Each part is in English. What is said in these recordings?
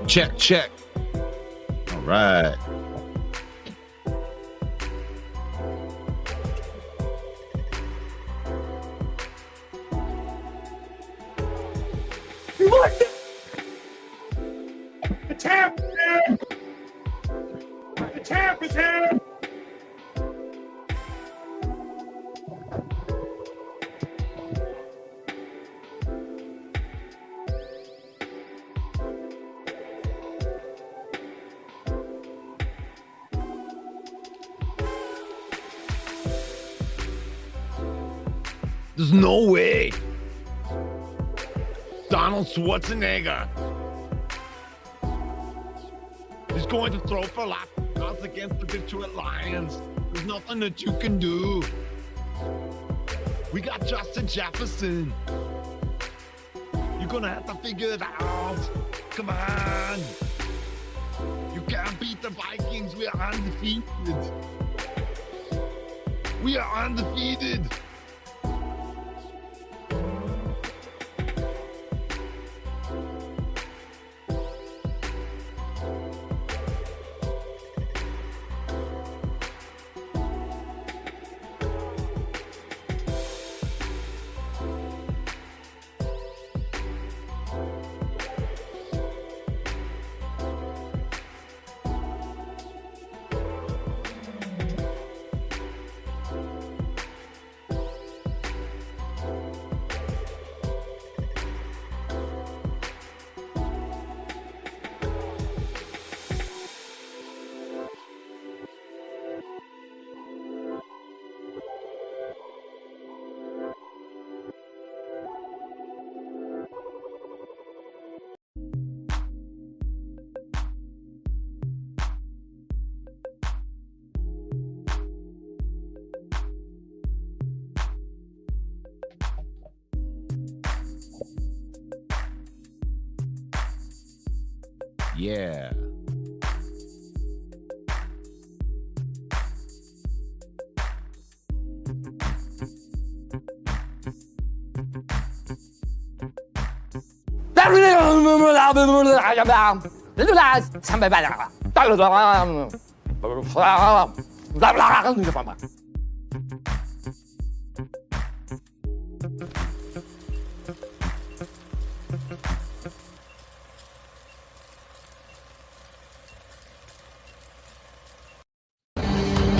Check, check. All right. What the champ is here! The champ is here! There's no way. Donald Schwarzenegger is going to throw for lockouts against the Detroit Lions. There's nothing that you can do. We got Justin Jefferson. You're gonna have to figure it out. Come on. You can't beat the Vikings. We are undefeated. We are undefeated. Yeah.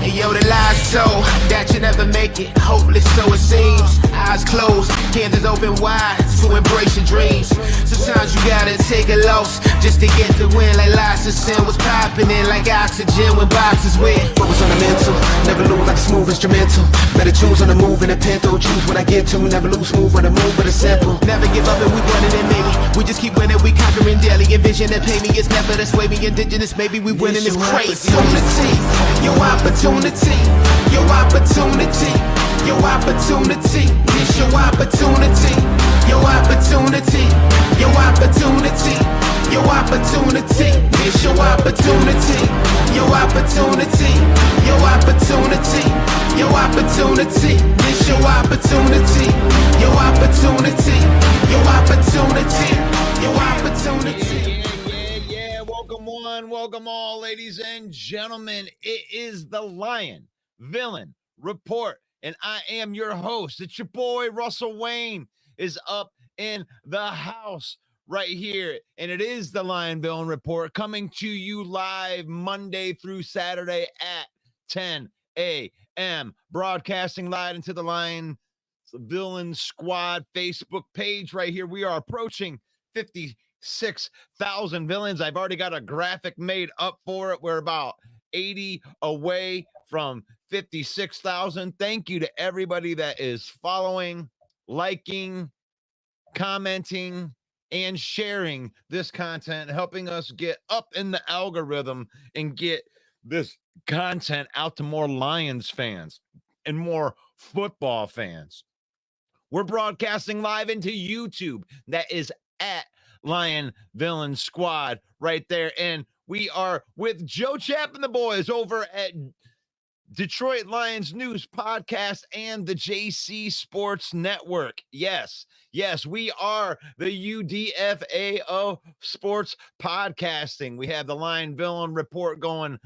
Yo, the lies so that you never make it. Hopeless, so it seems. Eyes closed, hands open wide to embrace your dreams. Sometimes you gotta take a loss just to get the win. Like lots of sin was popping in like oxygen when boxes wet. Focus on the mental, never lose like a smooth instrumental. Better choose on the move in a pinto. Choose what I get to, never lose smooth on the move, but it's simple. Never give up and we running it, maybe. We just keep winning, we conquering daily. Envision and pay me, it's never the sway me. Indigenous, maybe we winning, it's crazy. Your opportunity, your opportunity, your opportunity, it's your opportunity, your opportunity, your opportunity, your opportunity, it's your opportunity, your opportunity, your opportunity, your opportunity, it's your opportunity, your opportunity, your opportunity, your opportunity. Welcome all, ladies and gentlemen. It is the Lion Villain Report, and I am your host. It's your boy Russell Wayne is up in the house right here, and it is the Lion Villain Report coming to you live Monday through Saturday at 10 a.m. broadcasting live into the Lion Villain Squad Facebook page right here. We are approaching 56,000 villains. I've already got a graphic made up for it. We're about 80 away from 56,000. Thank you to everybody that is following, liking, commenting, and sharing this content, helping us get up in the algorithm and get this content out to more Lions fans and more football fans. We're broadcasting live into YouTube. That is at Lion Villain Squad right there. And we are with Joe Chap and the boys over at Detroit Lions News Podcast, and the JC Sports Network. Yes, we are the UDFA of sports podcasting. We have the Lion Villain Report going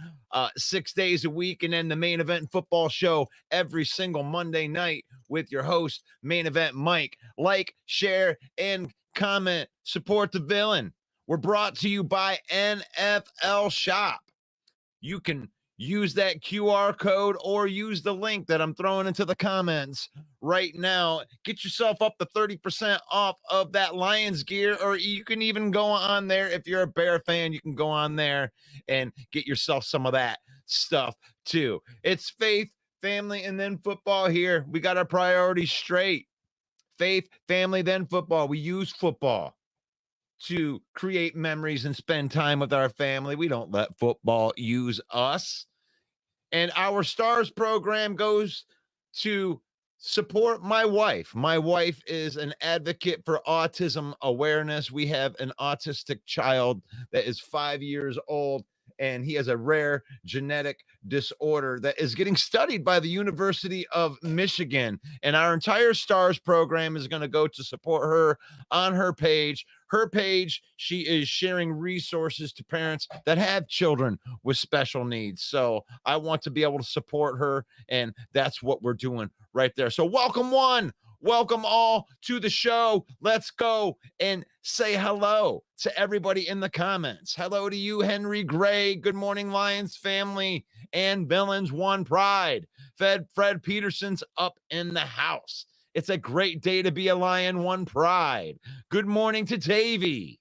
6 days a week, and then the Main Event Football Show every single Monday night with your host, Main Event Mike. Like, share, and comment. Support the villain. We're brought to you by NFL Shop. You can use that QR code or use the link that I'm throwing into the comments right now. Get yourself up to 30% off of that Lions gear, or you can even go on there. If you're a Bear fan, you can go on there and get yourself some of that stuff too. It's faith, family, and then football here. We got our priorities straight. Faith, family, then football. We use football to create memories and spend time with our family. We don't let football use us. And our stars program goes to support my wife. My wife is an advocate for autism awareness. We have an autistic child that is 5 years old, and he has a rare genetic disorder that is getting studied by the University of Michigan. And our entire stars program is going to go to support her on her page. Her page, she is sharing resources to parents that have children with special needs. So I want to be able to support her, and that's what we're doing right there. So welcome one, welcome all to the show. Let's go and say hello to everybody in the comments. Hello to you, Henry Gray. Good morning, Lions family and Villains One Pride. Fred Peterson's up in the house. It's a great day to be a Lion, One Pride. Good morning to Davey.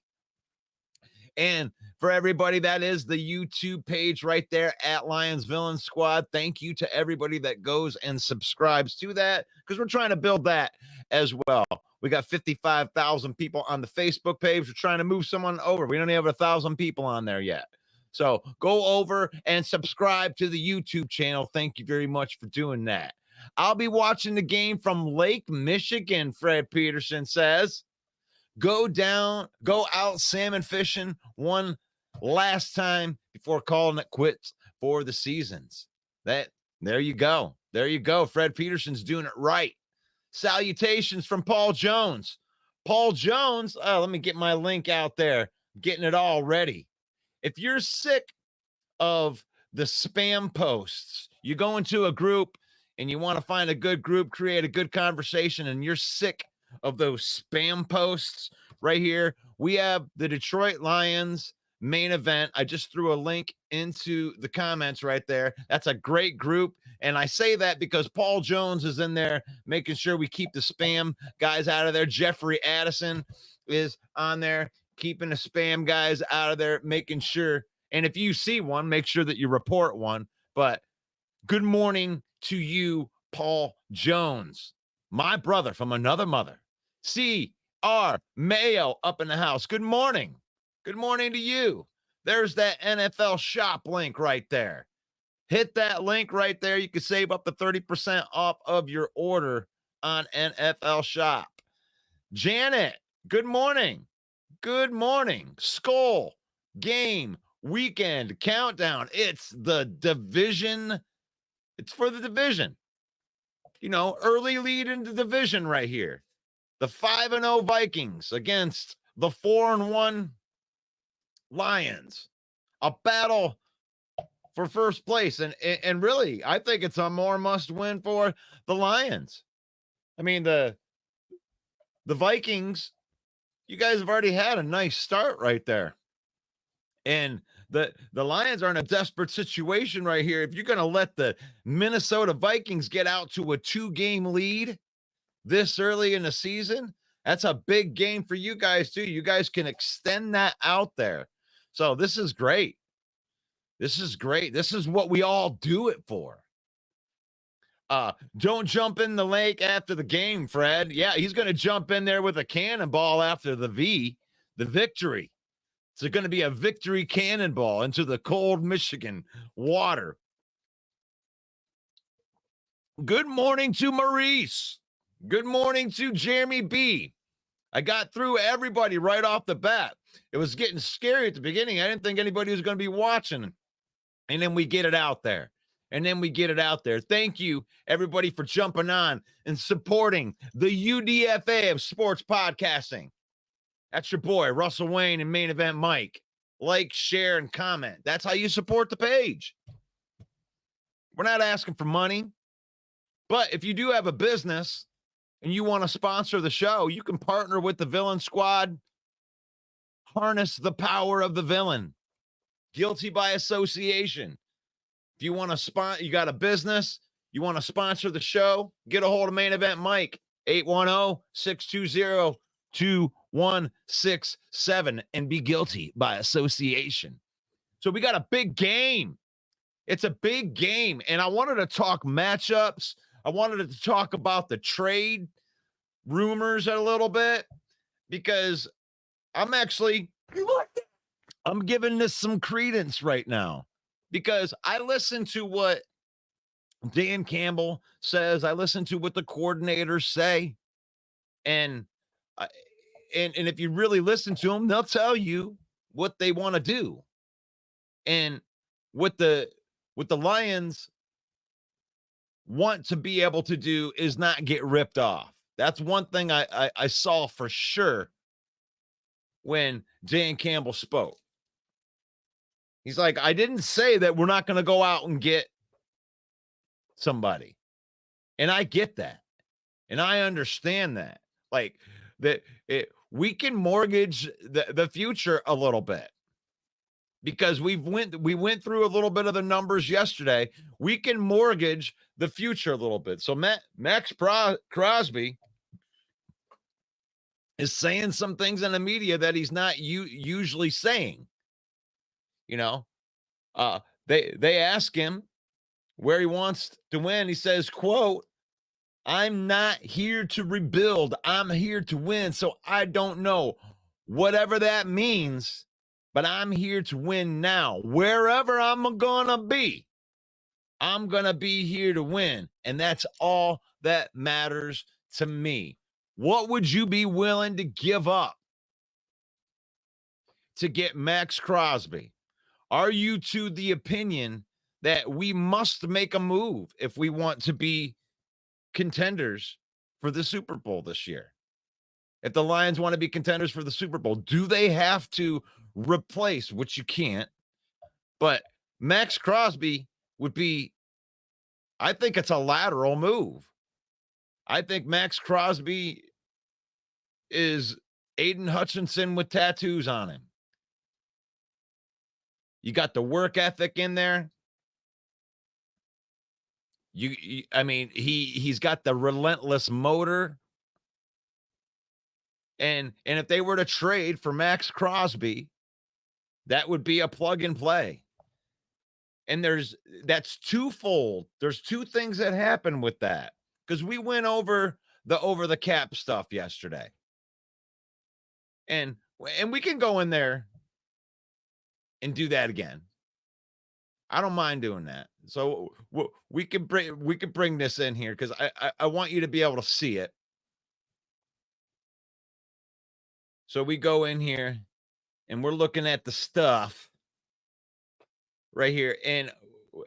And for everybody, that is the YouTube page right there at Lions Villain Squad. Thank you to everybody that goes and subscribes to that, because we're trying to build that as well. We got 55,000 people on the Facebook page. We're trying to move someone over. We don't have 1,000 people on there yet. So go over and subscribe to the YouTube channel. Thank you very much for doing that. I'll be watching the game from Lake Michigan, Fred Peterson says. Go out salmon fishing one last time before calling it quits for the seasons. There you go. There you go. Fred Peterson's doing it right. Salutations from Paul Jones. Paul Jones, let me get my link out there. Getting it all ready. If you're sick of the spam posts, you go into a group and you want to find a good group, create a good conversation, and you're sick of those spam posts right here, we have the Detroit Lions main event. I just threw a link into the comments right there. That's a great group. And I say that because Paul Jones is in there making sure we keep the spam guys out of there. Jeffrey Addison is on there keeping the spam guys out of there, making sure. And if you see one, make sure that you report one. But good morning to you, Paul Jones, my brother from another mother. C.R. Mayo up in the house. Good morning. Good morning to you. There's that NFL shop link right there. Hit that link right there. You can save up to 30% off of your order on NFL shop. Janet, good morning. Good morning. Skull game weekend countdown. It's the division. It's for the division. You know, early lead in the division right here. The 5-0 Vikings against the 4-1 Lions. A battle for first place. And really, I think it's a more must win for the Lions. I mean, the Vikings, you guys have already had a nice start right there. And the Lions are in a desperate situation right here. If you're going to let the Minnesota Vikings get out to a 2-game lead this early in the season, that's a big game for you guys too. You guys can extend that out there. So this is great. This is great. This is what we all do it for. Don't jump in the lake after the game, Fred. Yeah, he's going to jump in there with a cannonball after the victory. It's going to be a victory cannonball into the cold Michigan water. Good morning to Maurice. Good morning to Jeremy B. I got through everybody right off the bat. It was getting scary at the beginning. I didn't think anybody was going to be watching. And then we get it out there. and then we get it out there. Thank you, everybody, for jumping on and supporting the UDFA of sports podcasting. That's your boy, Russell Wayne and Main Event Mike. Like, share, and comment. That's how you support the page. We're not asking for money, but if you do have a business and you want to sponsor the show, you can partner with the Villain Squad. Harness the power of the villain. Guilty by association. If you want to sponsor, you got a business, you want to sponsor the show, get a hold of Main Event Mike, 810-620-2167, and be guilty by association. So we got a big game. It's a big game, and I wanted to talk matchups. I wanted to talk about the trade rumors a little bit, because I'm giving this some credence right now, because I listen to what Dan Campbell says. I listen to what the coordinators say. And if you really listen to them, they'll tell you what they want to do. And what the Lions want to be able to do is not get ripped off. That's one thing I saw for sure when Dan Campbell spoke. He's like, I didn't say that we're not going to go out and get somebody. And I get that. And I understand that. Like, we can mortgage the future a little bit, because we went through a little bit of the numbers yesterday. We can mortgage the future a little bit. So Max Crosby is saying some things in the media that he's not usually saying. You know, they ask him where he wants to win. He says, quote, I'm not here to rebuild. I'm here to win. So I don't know whatever that means, but I'm here to win now. Wherever I'm going to be, I'm going to be here to win. And that's all that matters to me. What would you be willing to give up to get Max Crosby? Are you to the opinion that we must make a move if we want to be contenders for the Super Bowl this year? If the Lions want to be contenders for the Super Bowl, do they have to replace, which you can't, but Max Crosby would be, I think it's a lateral move. I think Max Crosby is Aiden Hutchinson with tattoos on him. You got the work ethic in there. I mean, he's got the relentless motor. And if they were to trade for Max Crosby, that would be a plug and play. And that's twofold. There's two things that happen with that, because we went over the cap stuff yesterday. And we can go in there and do that again. I don't mind doing that. So we can bring this in here, because I want you to be able to see it. So we go in here and we're looking at the stuff right here, and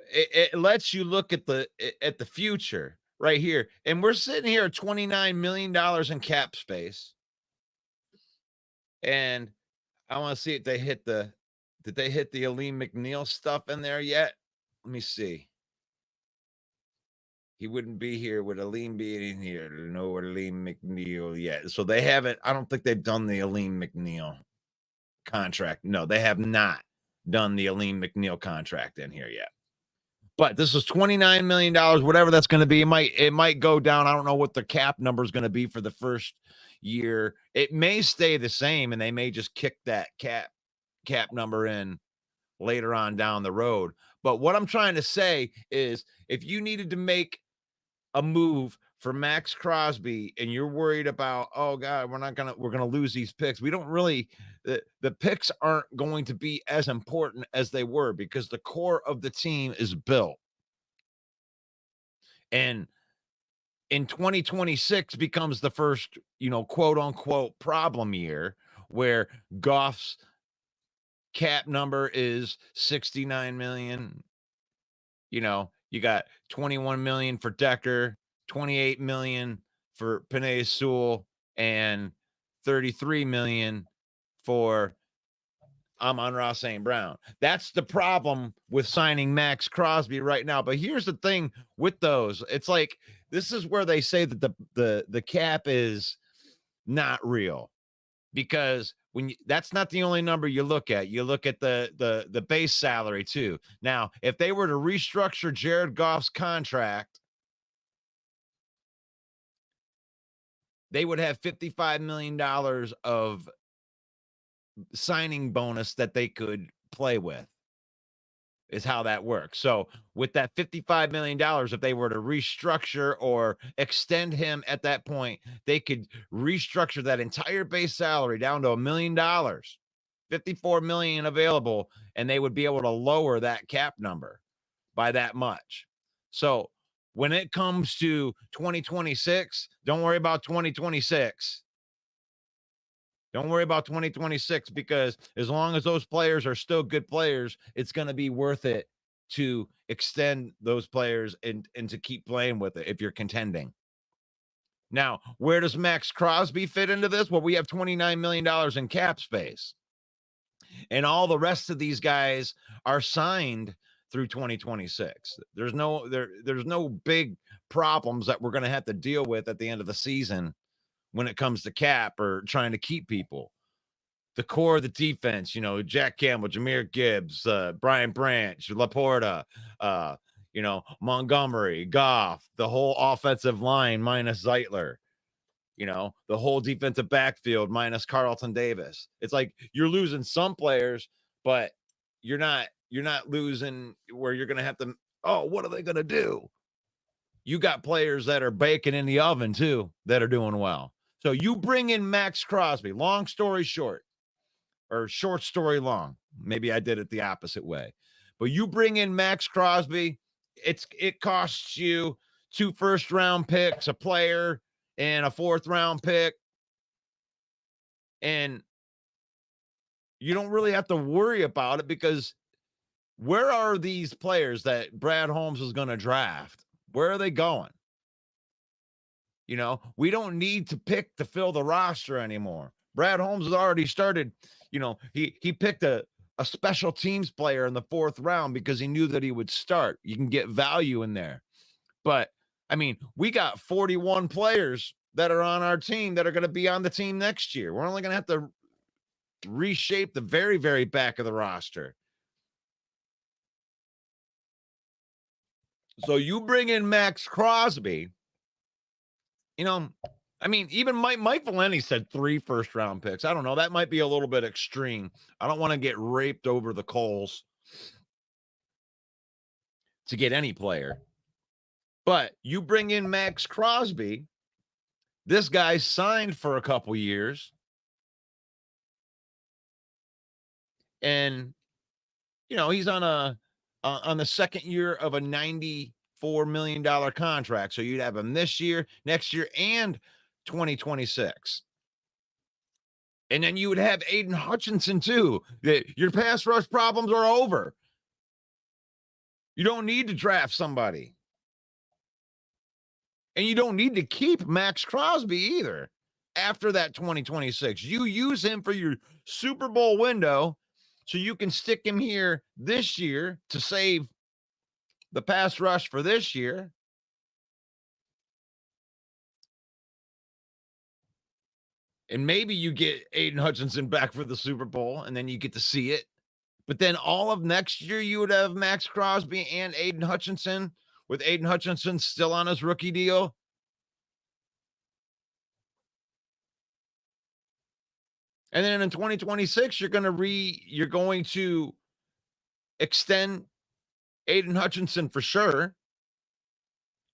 it lets you look at the future right here. And we're sitting here at $29 million in cap space. And I want to see if they did they hit the Aleem McNeil stuff in there yet? Let me see. He wouldn't be here with Aleem being in here. No Aleem McNeil yet. So they haven't, I don't think they've done the Aleem McNeil contract. No, they have not done the Aleem McNeil contract in here yet. But this is $29 million, whatever that's going to be. It might go down. I don't know what the cap number is going to be for the first year. It may stay the same, and they may just kick that cap number in later on down the road. But what I'm trying to say is, if you needed to make a move for Max Crosby and you're worried about, oh God, we're going to lose these picks. We don't really, the picks aren't going to be as important as they were, because the core of the team is built. And in 2026 becomes the first, quote unquote problem year, where Goff's cap number is $69 million. You got 21 million for Decker, 28 million for Penei Sewell, and 33 million for Amon-Ra St. Brown. That's the problem with signing Max Crosby right now. But here's the thing with those. It's like this is where they say that the cap is not real, because when that's not the only number you look at. You look at the base salary too. Now, if they were to restructure Jared Goff's contract, they would have $55 million of signing bonus that they could play with, is how that works. So with that $55 million, if they were to restructure or extend him at that point, they could restructure that entire base salary down to $1 million, $54 million available, and they would be able to lower that cap number by that much. So when it comes to 2026, don't worry about 2026. Don't worry about 2026, because as long as those players are still good players, it's going to be worth it to extend those players and to keep playing with it if you're contending. Now, where does Max Crosby fit into this? Well, we have $29 million in cap space, and all the rest of these guys are signed through 2026. There's no big problems that we're going to have to deal with at the end of the season when it comes to cap or trying to keep people. The core of the defense, Jack Campbell, Jahmyr Gibbs, Brian Branch, Laporta, Montgomery, Goff, the whole offensive line minus Zeitler, the whole defensive backfield minus Carlton Davis. It's like you're losing some players, but you're not losing where you're going to have to, what are they going to do? You got players that are baking in the oven too that are doing well. So you bring in Max Crosby, long story short, or short story long. Maybe I did it the opposite way. But you bring in Max Crosby, it costs you 2 first-round picks, a player, and a 4th-round pick. And you don't really have to worry about it, because where are these players that Brad Holmes is going to draft? Where are they going? We don't need to pick to fill the roster anymore. Brad Holmes has already started, he picked a special teams player in the 4th round because he knew that he would start. You can get value in there. But, we got 41 players that are on our team that are going to be on the team next year. We're only going to have to reshape the very, very back of the roster. So you bring in Max Crosby. Even Mike Valenti said 3 first-round picks. I don't know. That might be a little bit extreme. I don't want to get raped over the coals to get any player. But you bring in Max Crosby. This guy signed for a couple years. And, he's on the second year of a $94 million contract. So you'd have him this year, next year, and 2026. And then you would have Aiden Hutchinson too. Your pass rush problems are over. You don't need to draft somebody. And you don't need to keep Max Crosby either after that 2026. You use him for your Super Bowl window so you can stick him here this year to save the pass rush for this year. And maybe you get Aiden Hutchinson back for the Super Bowl, and then you get to see it. But then all of next year, you would have Max Crosby and Aiden Hutchinson, with Aiden Hutchinson still on his rookie deal. And then in 2026, you're going to extend Aiden Hutchinson for sure.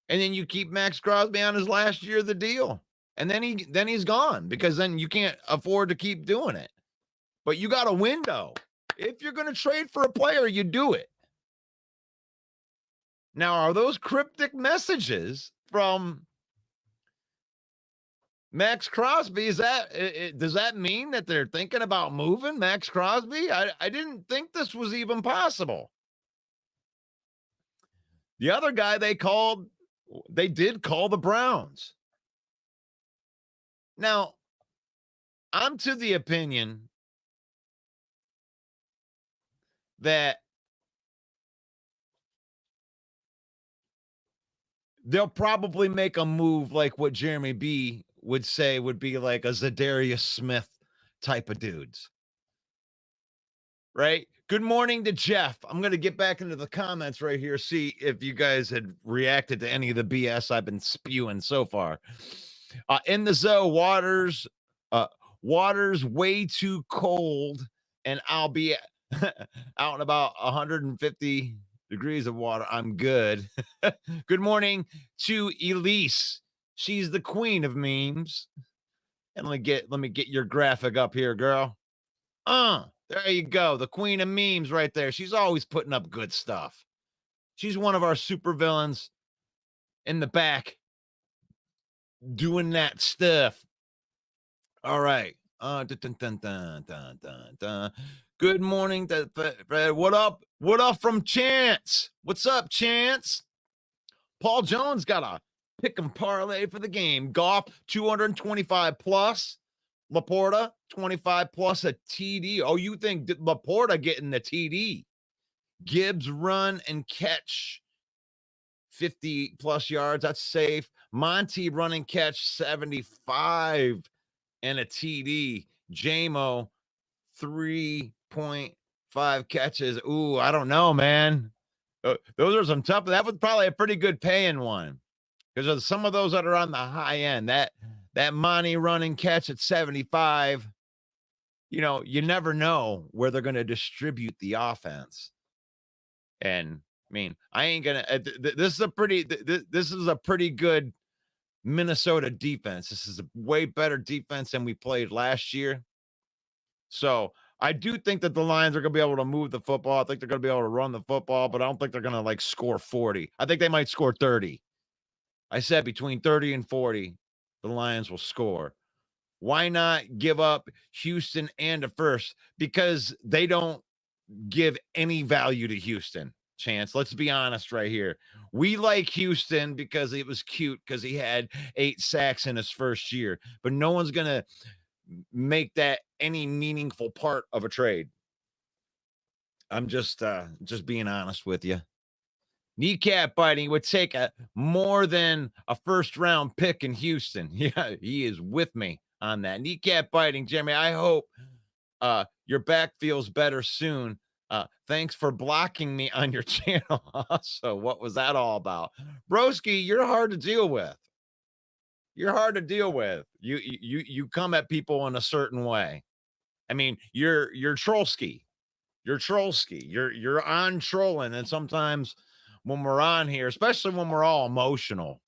And then you keep Max Crosby on his last year of the deal. And then he's gone, because then you can't afford to keep doing it. But you got a window. If you're going to trade for a player, you do it. Now, are those cryptic messages from Max Crosby? Does that mean that they're thinking about moving Max Crosby? I didn't think this was even possible. The other guy they did call the Browns. Now, I'm to the opinion that they'll probably make a move like what Jeremy B would say would be like a Zadarius Smith type of dudes. Right? Good morning to Jeff. I'm going to get back into the comments right here, see if you guys had reacted to any of the BS I've been spewing so far. In the Zoe, water's way too cold, and I'll be out in about 150 degrees of water. I'm good. Good morning to Elise. She's the queen of memes. And let me get your graphic up here, girl. There you go. The queen of memes right there. She's always putting up good stuff. She's one of our supervillains in the back doing that stuff. All right. Dun, dun, dun, dun, dun, dun. Good morning. What up? What up from Chance? What's up, Chance? Paul Jones got a pick 'em parlay for the game. Goff 225 plus. Laporta 25 plus a TD. Oh, you think Laporta getting the TD? Gibbs run and catch 50 plus yards. That's safe. Monty run and catch 75 and a TD. JMO 3.5 catches. Ooh, I don't know, man. Those are some tough. That was probably a pretty good paying one because of some of those that are on the high end. That Monty run and catch at 75. You know, you never know where they're going to distribute the offense. And I mean, I ain't gonna. This is a pretty good Minnesota defense. This is a way better defense than we played last year. So I do think that the Lions are going to be able to move the football. I think they're going to be able to run the football, but I don't think they're going to like score 40. I think they might score 30. I said between 30 and 40, the Lions will score. Why not give up Houston and a first? Because they don't give any value to Houston. Chance, let's be honest right here. We like Houston because it was cute because he had 8 sacks in his first year, but no one's going to make that any meaningful part of a trade. I'm just being honest with you. Kneecap biting would take more than a first round pick in Houston. Yeah, he is with me on that. Kneecap biting, Jeremy. I hope your back feels better soon. Thanks for blocking me on your channel. So what was that all about? Broski, you're hard to deal with. You're hard to deal with. You come at people in a certain way. I mean, you're Trollski. You're Trollski. You're on trolling, and sometimes when we're on here, especially when we're all emotional,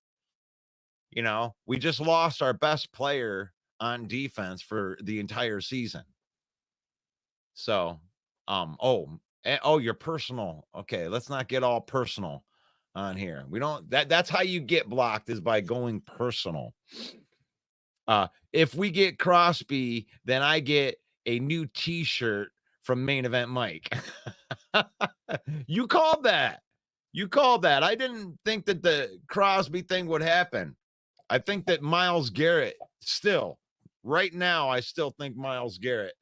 you know, we just lost our best player on defense for the entire season. So, you're personal. Okay, let's not get all personal on here. We don't that's how you get blocked is by going personal. If we get Crosby, then I get a new t-shirt from Main Event Mike. You called that. You called that. I didn't think that the Crosby thing would happen. I think that Myles Garrett still, right now, I still think Myles Garrett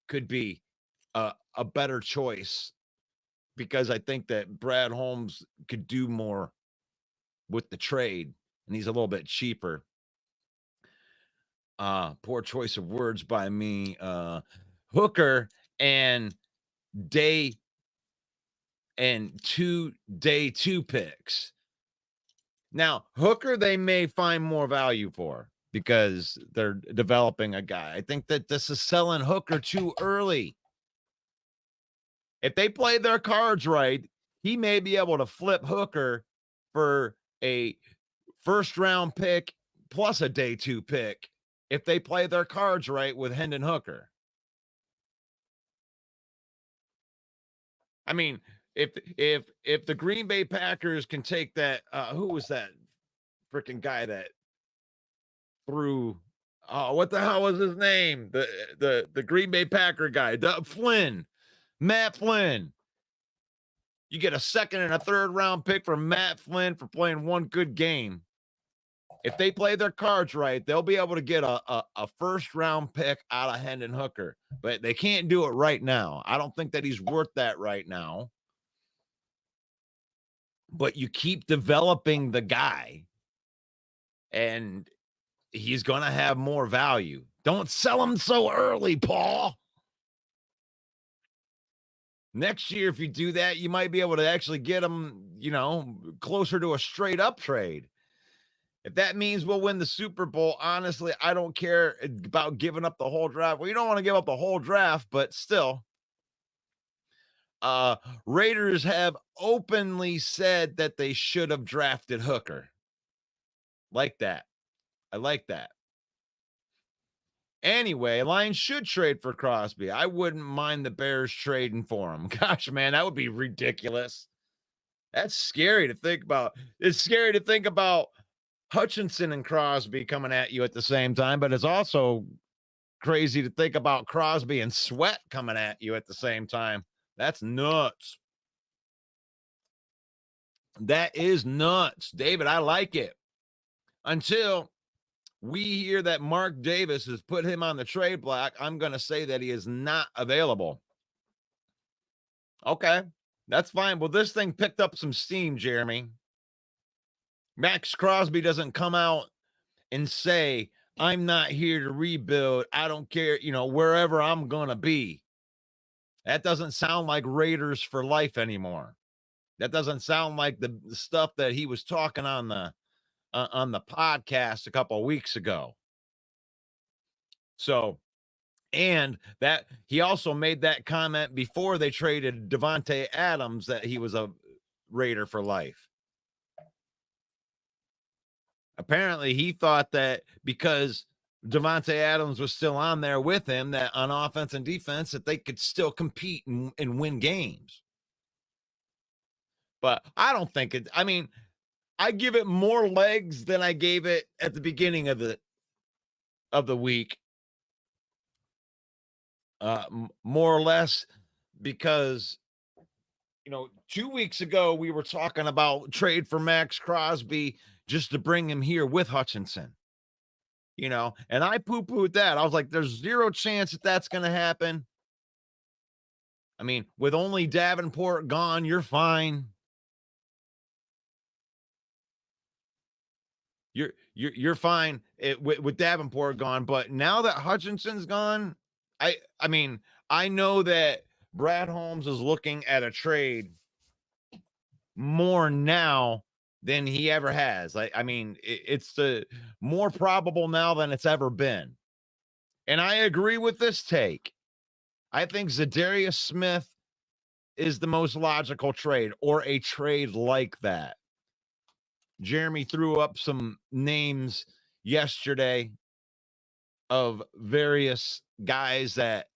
could be a better choice because I think that Brad Holmes could do more with the trade, and he's a little bit cheaper. Poor choice of words by me. Hooker and day 2 picks. Now, Hooker, they may find more value for because they're developing a guy. I think that this is selling Hooker too early. If they play their cards right, he may be able to flip Hooker for a first round pick plus a day 2 pick if they play their cards right with Hendon Hooker. I mean, if the Green Bay Packers can take that, who was that freaking guy that threw? Oh, what the hell was his name? The Green Bay Packer guy, Matt Flynn. You get a second and a third round pick from Matt Flynn for playing one good game. If they play their cards right, they'll be able to get a first round pick out of Hendon Hooker, but they can't do it right now. I don't think that he's worth that right now. But you keep developing the guy, and he's going to have more value. Don't sell him so early, Paul. Next year, if you do that, you might be able to actually get him, closer to a straight up trade. If that means we'll win the Super Bowl, honestly, I don't care about giving up the whole draft. Well, you don't want to give up the whole draft, but still. Raiders have openly said that they should have drafted Hooker. Like that. I like that. Anyway, Lions should trade for Crosby. I wouldn't mind the Bears trading for him. Gosh, man, that would be ridiculous. That's scary to think about. It's scary to think about Hutchinson and Crosby coming at you at the same time, but it's also crazy to think about Crosby and Sweat coming at you at the same time. That's nuts. That is nuts. David, I like it. Until we hear that Mark Davis has put him on the trade block, I'm going to say that he is not available. Okay, that's fine. Well, this thing picked up some steam, Jeremy. Max Crosby doesn't come out and say, I'm not here to rebuild. I don't care, wherever I'm going to be. That doesn't sound like Raiders for life anymore. That doesn't sound like the stuff that he was talking on the podcast a couple of weeks ago. So, and that he also made that comment before they traded Devontae Adams that he was a Raider for life. Apparently, he thought that because Devontae Adams was still on there with him, that on offense and defense, that they could still compete and win games. But I don't think it. I mean, I give it more legs than I gave it at the beginning of the week. More or less, because 2 weeks ago we were talking about trade for Max Crosby just to bring him here with Hutchinson. And I poo-pooed that. I was like, there's zero chance that that's going to happen. I mean, with only Davenport gone, you're fine. You're fine with Davenport gone, but now that Hutchinson's gone, I mean, I know that Brad Holmes is looking at a trade more now than he ever has. I mean, it's the more probable now than it's ever been. And I agree with this take. I think Zadarius Smith is the most logical trade, or a trade like that. Jeremy threw up some names yesterday of various guys that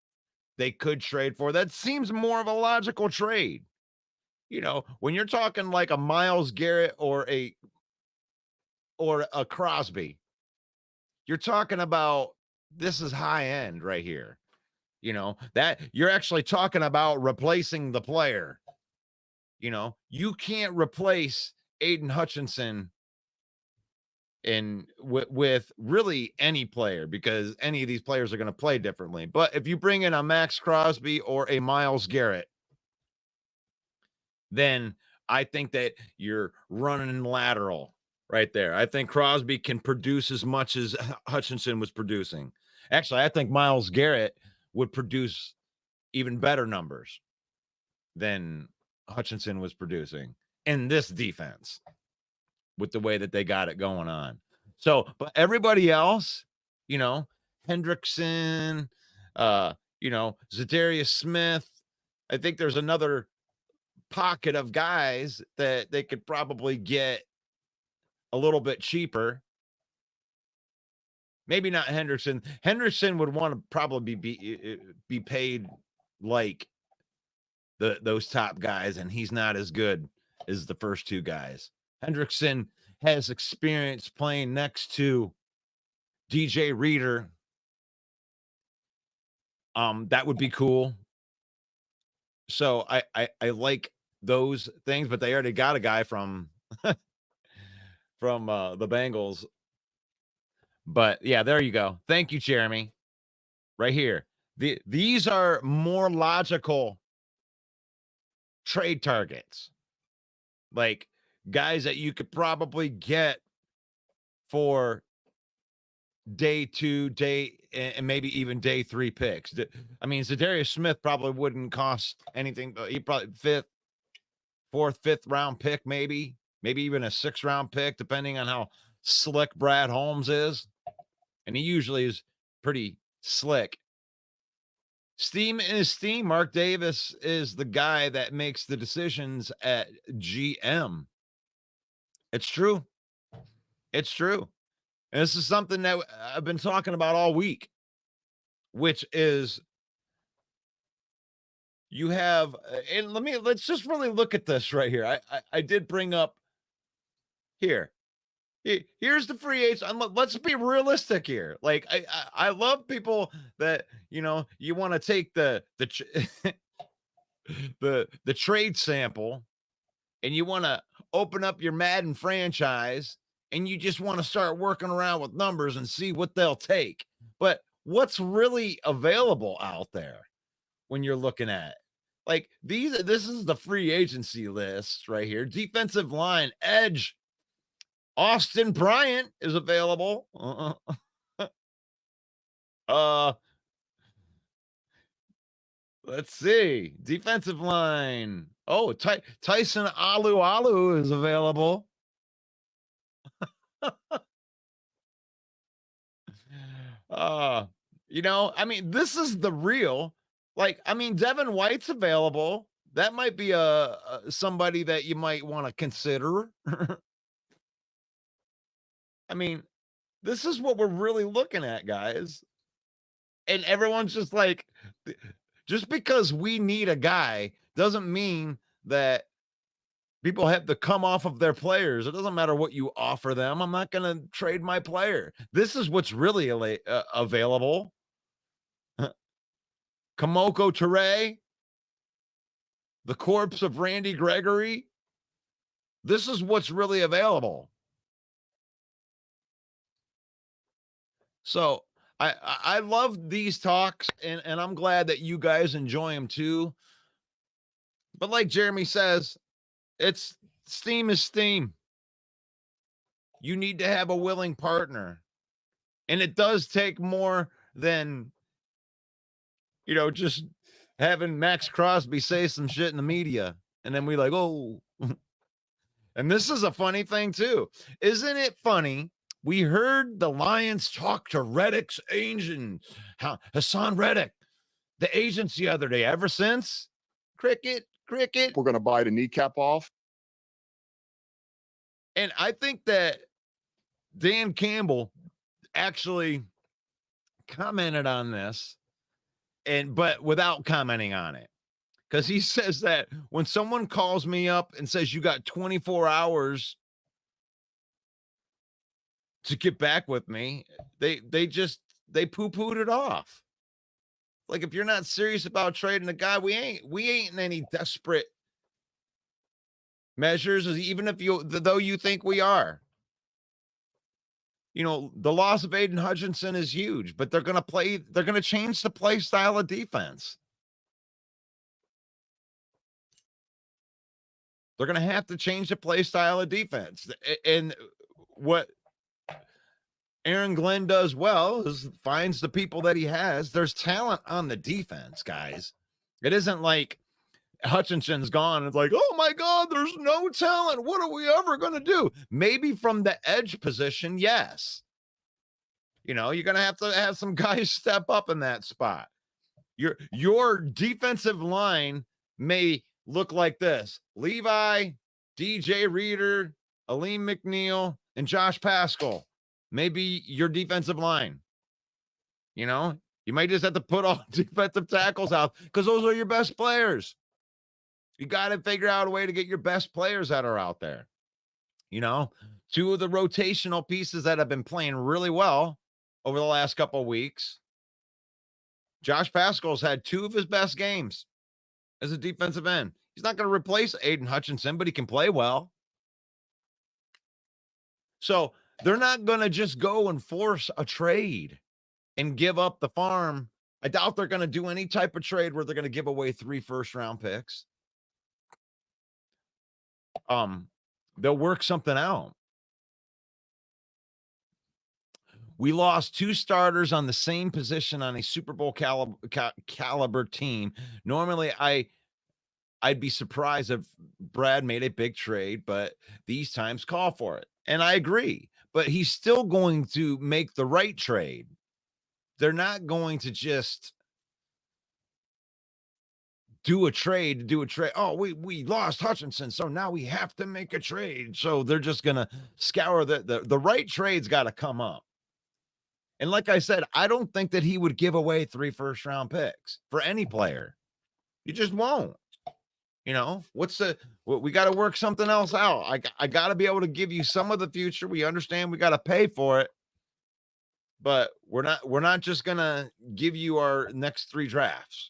they could trade for. That seems more of a logical trade. When you're talking like a Myles Garrett or a Crosby, you're talking about, this is high end right here. That you're actually talking about replacing the player. You can't replace Aiden Hutchinson with really any player, because any of these players are going to play differently. But if you bring in a Max Crosby or a Myles Garrett, then I think that you're running lateral right there. I think Crosby can produce as much as Hutchinson was producing. Actually, I think Myles Garrett would produce even better numbers than Hutchinson was producing in this defense with the way that they got it going on. So, but everybody else, Hendrickson, Zadarius Smith, I think there's another pocket of guys that they could probably get a little bit cheaper. Maybe not Henderson. Henderson would want to probably be paid like those top guys, and he's not as good as the first two guys. Hendrickson has experience playing next to DJ Reader. That would be cool. So I like those things, but they already got a guy from from the Bengals. But yeah, there you go. Thank you, Jeremy. Right here. These are more logical trade targets. Like guys that you could probably get for day 2, and maybe even day 3 picks. I mean, Zadarius Smith probably wouldn't cost anything, but he probably 5th, 4th, 5th round pick, maybe even a 6th round pick, depending on how slick Brad Holmes is. And he usually is pretty slick. Steam is steam. Mark Davis is the guy that makes the decisions at GM. It's true. It's true. And this is something that I've been talking about all week, which is you have, and let's just really look at this right here. I did bring up here. Here's the free agents. Let's be realistic here. Like I love people that, you know, you want to take the the trade sample and you want to open up your Madden franchise and you just want to start working around with numbers and see what they'll take. But what's really available out there when you're looking at it? Like this is the free agency list right here. Defensive line, edge, Austin Bryant is available. Let's see. Defensive line. Oh, Tyson Alu is available. You know, I mean, this is the real. Like, I mean, Devin White's available. That might be somebody that you might want to consider. I mean, this is what we're really looking at, guys. And everyone's just like, just because we need a guy doesn't mean that people have to come off of their players. It doesn't matter what you offer them. I'm not going to trade my player. This is what's really available. Kamoko Ture, the corpse of Randy Gregory. This is what's really available. So I love these talks, and I'm glad that you guys enjoy them too. But like Jeremy says, it's steam is steam. You need to have a willing partner. And it does take more than, you know, just having Max Crosby say some shit in the media. And then we like, oh. And this is a funny thing too. Isn't it funny? We heard the Lions talk to Reddick's agent, Hassan Reddick, the agents the other day. Ever since, cricket. We're going to bite a kneecap off. And I think that Dan Campbell actually commented on this, but without commenting on it. Because he says that when someone calls me up and says you got 24 hours to get back with me, they poo-pooed it off. Like, if you're not serious about trading the guy, we ain't in any desperate measures, even if though you think we are. You know, the loss of Aiden Hutchinson is huge, but they're going to change the play style of defense. They're going to have to change the play style of defense. And what Aaron Glenn does well is finds the people that he has. There's talent on the defense, guys. It isn't like Hutchinson's gone. It's like, oh my God, there's no talent. What are we ever going to do? Maybe from the edge position, yes. You know, you're going to have some guys step up in that spot. Your defensive line may look like this: Levi, DJ Reader, Aleem McNeil, and Josh Paschal. Maybe your defensive line. You know, you might just have to put all defensive tackles out because those are your best players. You got to figure out a way to get your best players that are out there. You know, two of the rotational pieces that have been playing really well over the last couple of weeks. Josh Paschal's had two of his best games as a defensive end. He's not going to replace Aiden Hutchinson, but he can play well. So they're not going to just go and force a trade and give up the farm. I doubt they're going to do any type of trade where they're going to give away 3 first-round picks. They'll work something out. We lost 2 starters on the same position on a Super Bowl caliber team. Normally, I'd be surprised if Brad made a big trade, but these times call for it. And I agree, but he's still going to make the right trade. They're not going to just do a trade. Oh, we lost Hutchinson, so now we have to make a trade. So they're just going to scour the right trade's got to come up. And like I said, I don't think that he would give away 3 first-round picks for any player. You just won't. You know, we got to work something else out. I got to be able to give you some of the future. We understand we got to pay for it, but we're not just going to give you our next 3 drafts.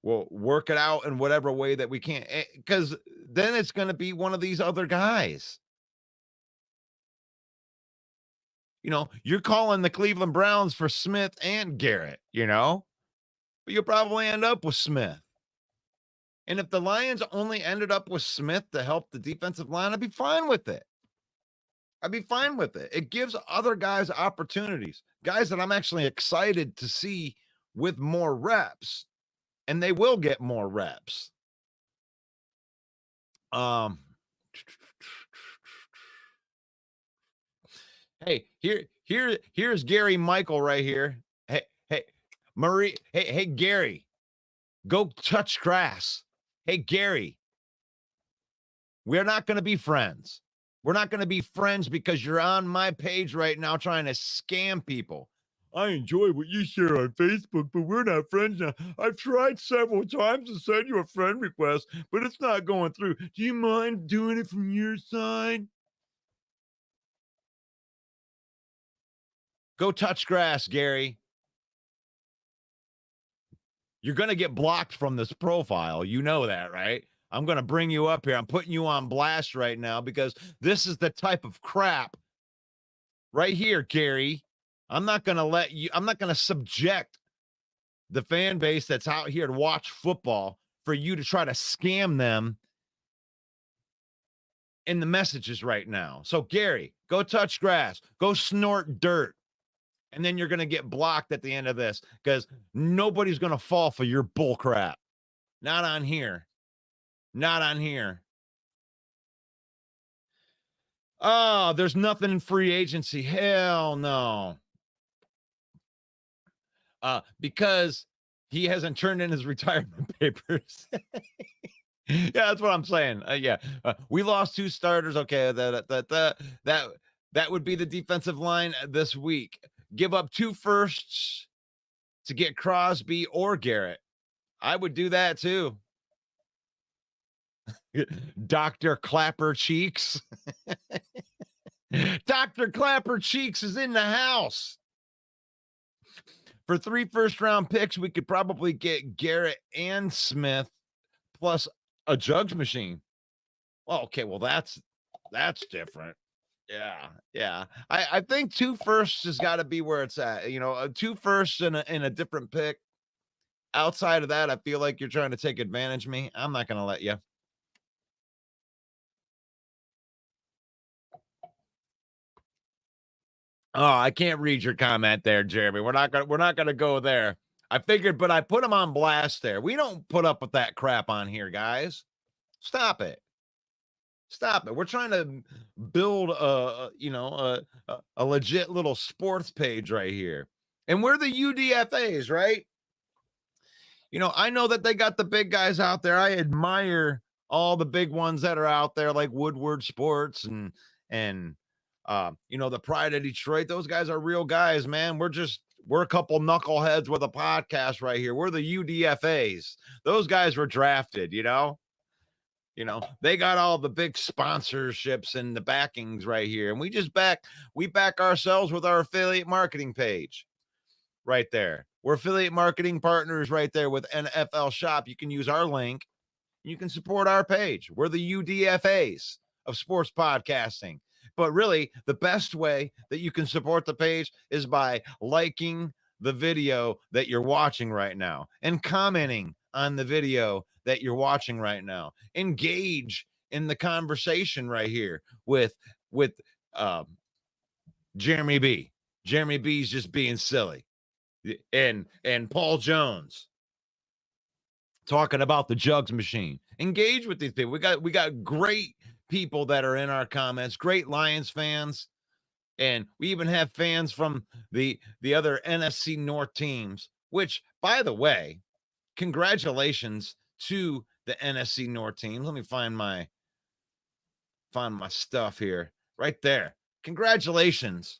We'll work it out in whatever way that we can, because then it's going to be one of these other guys. You know, you're calling the Cleveland Browns for Smith and Garrett, you know, but you'll probably end up with Smith. And if the Lions only ended up with Smith to help the defensive line, I'd be fine with it. It gives other guys opportunities, guys that I'm actually excited to see with more reps, and they will get more reps. Hey, here's Gary Michael right here. Hey, Marie. Hey, Gary, go touch grass. Hey, Gary, we're not going to be friends. We're not going to be friends because you're on my page right now trying to scam people. I enjoy what you share on Facebook, but we're not friends now. I've tried several times to send you a friend request, but it's not going through. Do you mind doing it from your side? Go touch grass, Gary. You're going to get blocked from this profile. You know that, right? I'm going to bring you up here. I'm putting you on blast right now because this is the type of crap right here, Gary. I'm not going to subject the fan base that's out here to watch football for you to try to scam them in the messages right now. So, Gary, go touch grass. Go snort dirt. And then you're going to get blocked at the end of this because nobody's going to fall for your bull crap. Not on here. Not on here. Oh, there's nothing in free agency. Hell no. Because he hasn't turned in his retirement papers. Yeah, that's what I'm saying. We lost 2 starters. Okay, that would be the defensive line this week. Give up 2 firsts to get Crosby or Garrett. I would do that too. Dr. Clapper Cheeks. Dr. Clapper Cheeks is in the house. For 3 first-round picks, we could probably get Garrett and Smith plus a jugs machine. Well, okay, well, that's different. Yeah. I think 2 firsts has got to be where it's at. You know, 2 firsts in a different pick. Outside of that, I feel like you're trying to take advantage of me. I'm not going to let you. Oh, I can't read your comment there, Jeremy. We're not gonna go there. I figured, but I put him on blast there. We don't put up with that crap on here, guys. Stop it. We're trying to build a legit little sports page right here. And we're the UDFAs, right? You know, I know that they got the big guys out there. I admire all the big ones that are out there, like Woodward Sports and the Pride of Detroit. Those guys are real guys, man. We're a couple knuckleheads with a podcast right here. We're the UDFAs. Those guys were drafted, you know, they got all the big sponsorships and the backings right here. And we back ourselves with our affiliate marketing page. right there. We're affiliate marketing partners right there with NFL Shop. You can use our link. You can support our page. We're the UDFAs of sports podcasting. But really, the best way that you can support the page is by liking the video that you're watching right now and commenting on the video that you're watching right now. Engage in the conversation right here with Jeremy B. Jeremy B's just being silly. And Paul Jones talking about the jugs machine. Engage with these people. We got great people that are in our comments, great Lions fans, and we even have fans from the other NFC North teams, which, by the way, congratulations to the NFC North teams. Let me find my stuff here. Right there. Congratulations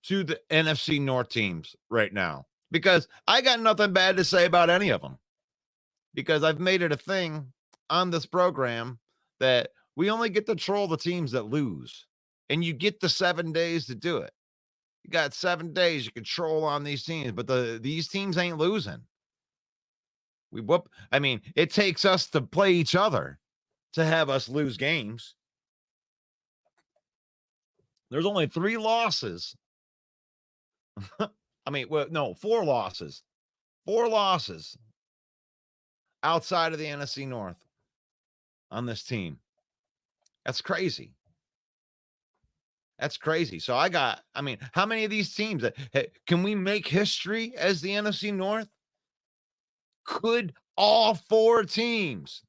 to the NFC North teams right now, because I got nothing bad to say about any of them, because I've made it a thing on this program that we only get to troll the teams that lose, and you get the 7 days to do it. You got 7 days you can troll on these teams, but these teams ain't losing. It takes us to play each other to have us lose games. There's only 3 losses. 4 losses. 4 losses outside of the NFC North on this team. That's crazy. That's crazy. So how many of these teams can we make history as the NFC North? Could all 4 teams?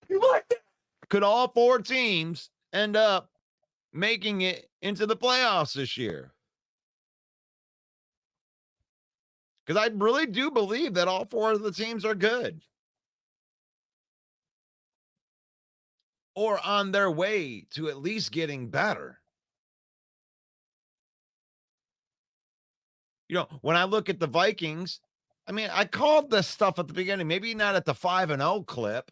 You like that? Could all 4 teams end up making it into the playoffs this year? Because I really do believe that all 4 of the teams are good, or on their way to at least getting better. When I look at the Vikings, I called this stuff at the beginning, maybe not at the 5-0 clip,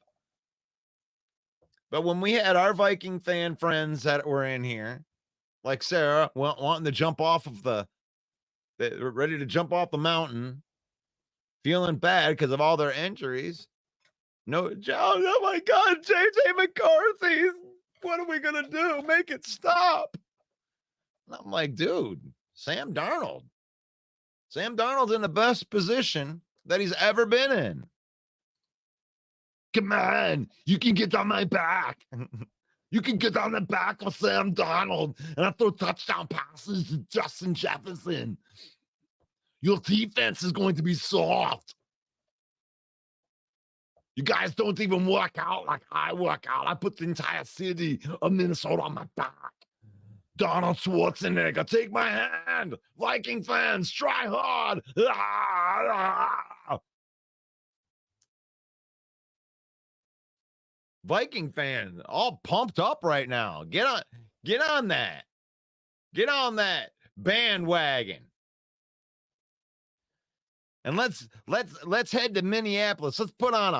but when we had our Viking fan friends that were in here, like Sarah, wanting to jump off of ready to jump off the mountain, feeling bad because of all their injuries. Oh my God, JJ McCarthy, what are we going to do? Make it stop. And I'm like, dude, Sam Darnold's in the best position that he's ever been in. Come on, you can get on my back. You can get on the back of Sam Darnold and I throw touchdown passes to Justin Jefferson. Your defense is going to be soft. You guys don't even work out like I work out. I put the entire city of Minnesota on my back. Donald Schwarzenegger, take my hand. Viking fans, try hard. Viking fans, all pumped up right now. Get on that. Get on that bandwagon. And let's head to Minneapolis. Let's put on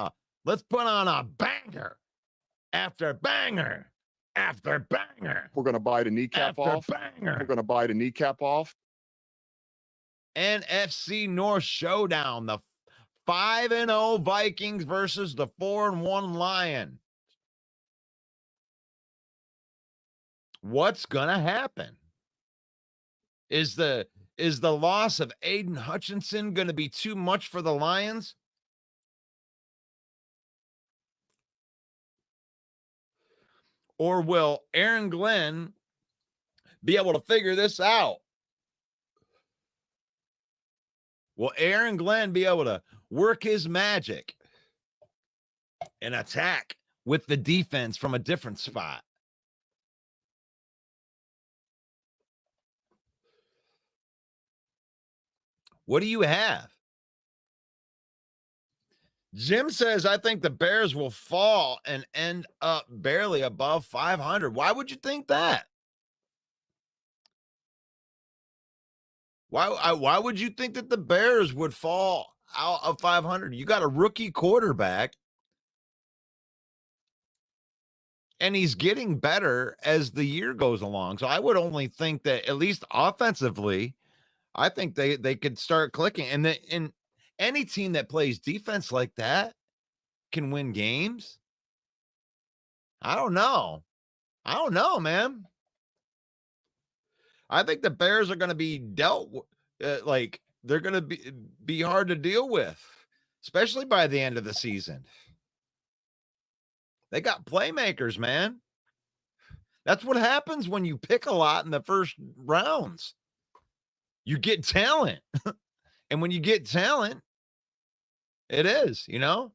a banger after banger after banger. We're going to bite a kneecap off. Banger. We're going to bite a kneecap off. NFC North showdown. The 5-0 Vikings versus the 4-1 Lions. What's going to happen? Is the loss of Aiden Hutchinson going to be too much for the Lions? Or will Aaron Glenn be able to figure this out? Will Aaron Glenn be able to work his magic and attack with the defense from a different spot? What do you have? Jim says, I think the Bears will fall and end up barely above 500. Why would you think that? Why would you think that the Bears would fall out of 500? You got a rookie quarterback. And he's getting better as the year goes along. So I would only think that at least offensively, I think they could start clicking. And any team that plays defense like that can win games. I don't know. I don't know, man. I think the Bears are going to be dealt like they're going to be hard to deal with, especially by the end of the season. They got playmakers, man. That's what happens when you pick a lot in the first rounds. You get talent. And when you get talent, it is, you know?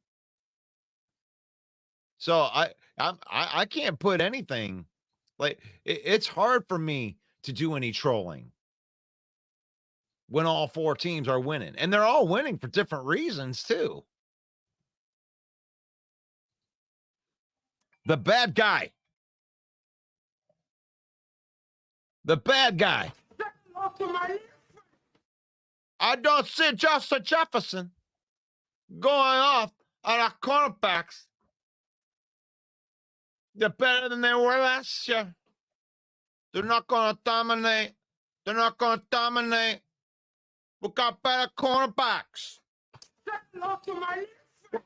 So I can't put anything like it's hard for me to do any trolling when all four teams are winning, and they're all winning for different reasons too. The bad guy. The bad guy. I don't see Justin Jefferson going off on our cornerbacks. They're better than they were last year. They're not going to dominate. They're not going to dominate. We got better cornerbacks. We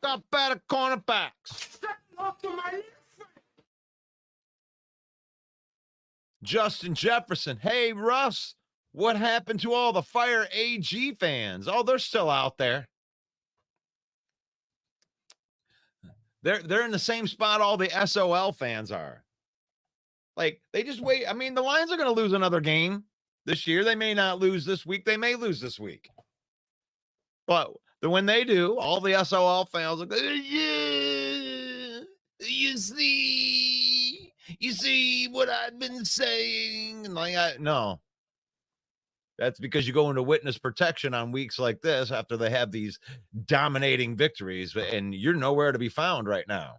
got better cornerbacks. Justin Jefferson. Hey, Russ, what happened to all the Fire AG fans? Oh, they're still out there. They're in the same spot all the SOL fans are. Like, they just wait. I mean, the Lions are going to lose another game this year. They may not lose this week. They may lose this week. But when they do, all the SOL fans are going, yeah, you see what I've been saying? And like, no. That's because you go into witness protection on weeks like this after they have these dominating victories, and you're nowhere to be found right now.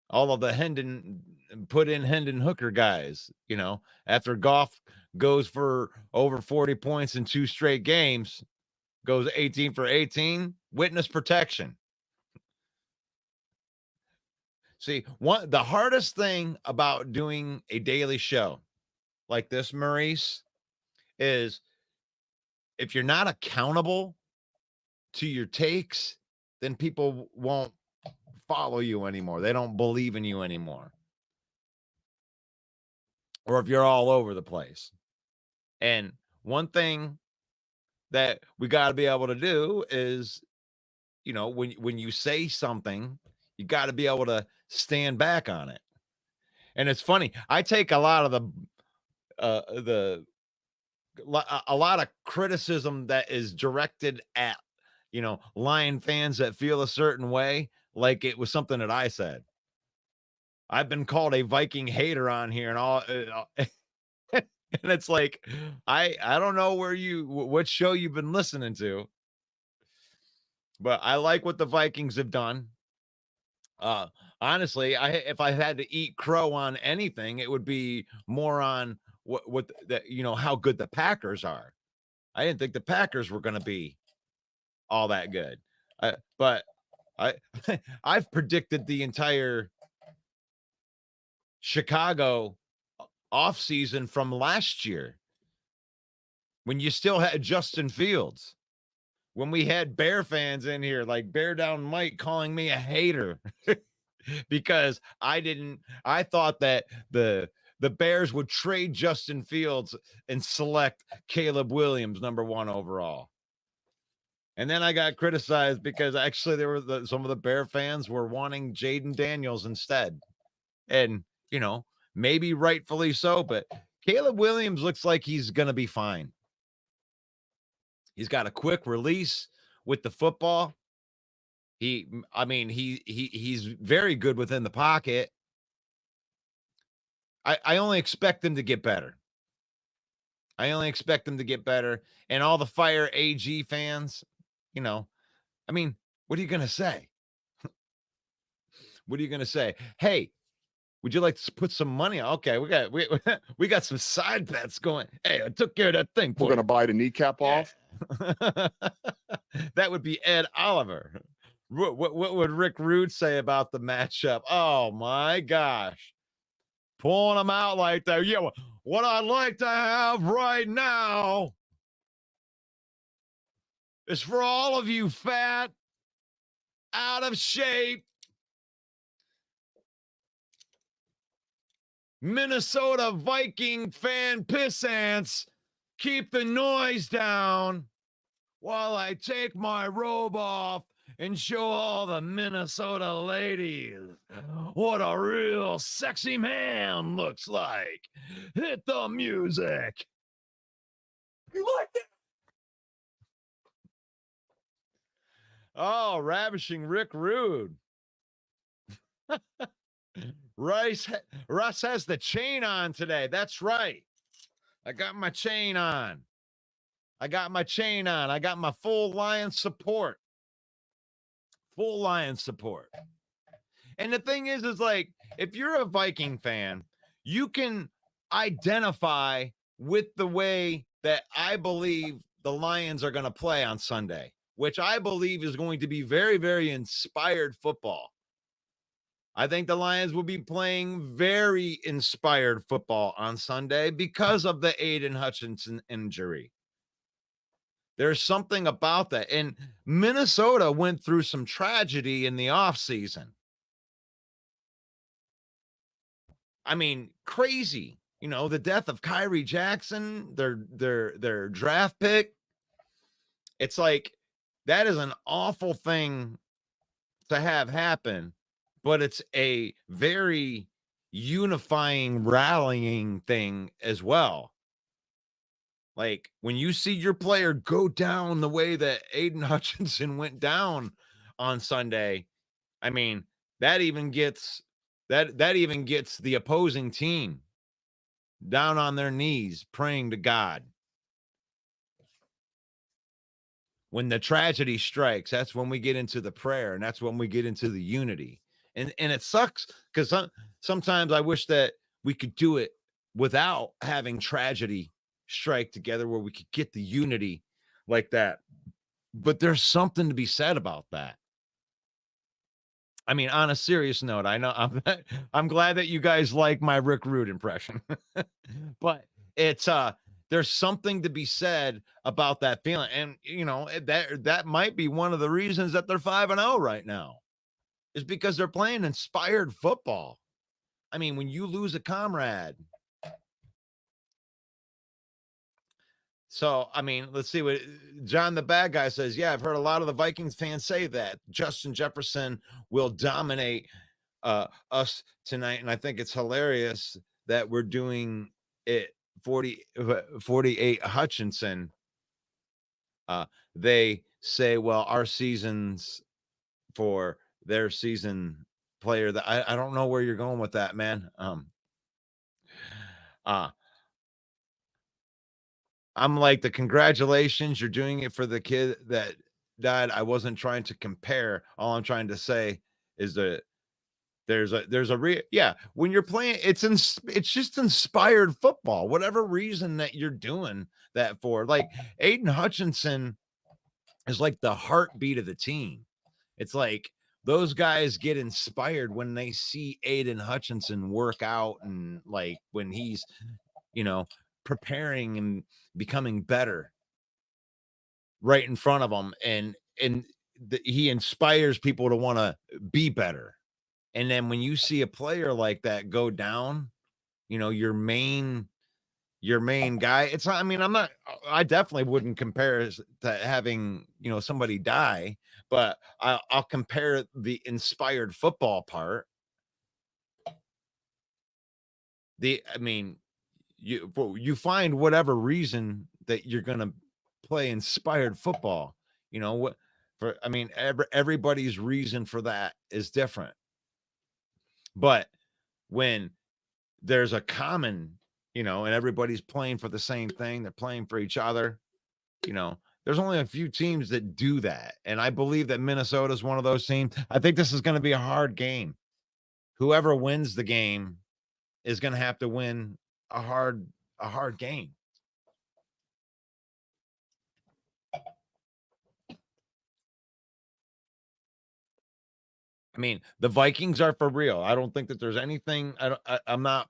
All of the Hendon Hooker guys, you know, after Goff goes for over 40 points in 2 straight games, goes 18 for 18, witness protection. See, the hardest thing about doing a daily show like this, Maurice, is if you're not accountable to your takes, then people won't follow you anymore. They don't believe in you anymore. Or if you're all over the place. And one thing that we got to be able to do is, you know, when you say something, you got to be able to stand back on it. And it's funny. I take a lot of a lot of criticism that is directed at, you know, Lion fans that feel a certain way, like it was something that I said. I've been called a Viking hater on here and all. And it's like, I don't know what show you've been listening to, but I like what the Vikings have done. Honestly, if I had to eat crow on anything, it would be more on what you know, how good the Packers are. I didn't think the Packers were going to be all that good. But I've predicted the entire Chicago offseason from last year when you still had Justin Fields, when we had Bear fans in here like Bear Down Mike calling me a hater because I thought that the Bears would trade Justin Fields and select Caleb Williams #1 overall. And then I got criticized because actually there were some of the Bear fans were wanting Jaden Daniels instead. And, you know, maybe rightfully so, but Caleb Williams looks like he's going to be fine. He's got a quick release with the football. He's very good within the pocket. I only expect him to get better. And all the Fire AG fans, you know, I mean, what are you going to say? What are you going to say? Hey, would you like to put some money on? Okay, we got some side bets going. Hey, I took care of that thing. We're going to bite a kneecap off. That would be Ed Oliver What would Rick Rude say about the matchup? Oh my gosh. Pulling them out like that. Yeah, what I'd like to have right now is for all of you fat, out of shape Minnesota Viking fan pissants, keep the noise down while I take my robe off and show all the Minnesota ladies what a real sexy man looks like. Hit the music. You like that? Oh, ravishing Rick Rude. Russ has the chain on today. That's right. I got my chain on. I got my full Lion support. Full Lion support. And the thing is like, if you're a Viking fan, you can identify with the way that I believe the Lions are going to play on Sunday, which I believe is going to be very, very inspired football. I think the Lions will be playing very inspired football on Sunday because of the Aiden Hutchinson injury. There's something about that. And Minnesota went through some tragedy in the offseason. I mean, crazy. You know, the death of Kyrie Jackson, their draft pick. It's like that is an awful thing to have happen, but it's a very unifying, rallying thing as well. Like when you see your player go down the way that Aiden Hutchinson went down on Sunday, I mean, that even gets the opposing team down on their knees praying to God. When the tragedy strikes, that's when we get into the prayer, and that's when we get into the unity. And it sucks because sometimes I wish that we could do it without having tragedy strike together, where we could get the unity like that. But there's something to be said about that. I mean, on a serious note, I know I'm glad that you guys like my Rick Rude impression, but it's there's something to be said about that feeling, and you know that might be one of the reasons that they're 5-0 right now, is because they're playing inspired football. I mean, when you lose a comrade. So, I mean, let's see what John the Bad Guy says. Yeah, I've heard a lot of the Vikings fans say that Justin Jefferson will dominate us tonight. And I think it's hilarious that we're doing it 48 Hutchinson. They say, well, our seasons for their season player that I don't know where you're going with that, man. I'm like, the congratulations, you're doing it for the kid that died. I wasn't trying to compare. All I'm trying to say is that there's a yeah, when you're playing, it's just inspired football, whatever reason that you're doing that for. Like Aiden Hutchinson is like the heartbeat of the team. It's like those guys get inspired when they see Aiden Hutchinson work out, and like when he's, you know, preparing and becoming better right in front of them, and he inspires people to want to be better. And then when you see a player like that go down, you know, your main guy, it's not, I mean, I definitely wouldn't compare it to having, you know, somebody die, but I'll compare the inspired football part. I mean, you find whatever reason that you're going to play inspired football, you know what, I mean, everybody's reason for that is different. But when there's a common, you know, and everybody's playing for the same thing, they're playing for each other, you know, there's only a few teams that do that. And I believe that Minnesota is one of those teams. I think this is going to be a hard game. Whoever wins the game is going to have to win a hard game. I mean, the Vikings are for real. I don't think that there's anything. I'm not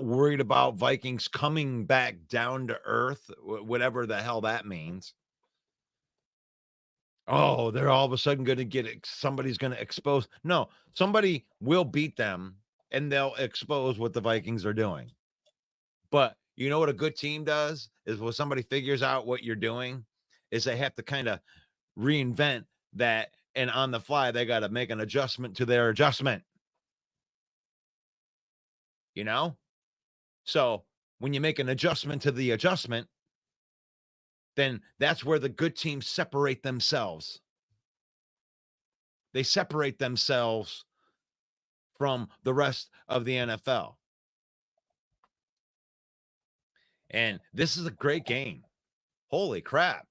worried about Vikings coming back down to earth, whatever the hell that means. Oh, they're all of a sudden going to somebody's going to expose. No, somebody will beat them and they'll expose what the Vikings are doing. But you know what a good team does is when somebody figures out what you're doing is they have to kind of reinvent that. And on the fly, they got to make an adjustment to their adjustment. You know? So when you make an adjustment to the adjustment, then that's where the good teams separate themselves. They separate themselves from the rest of the NFL. And this is a great game. Holy crap.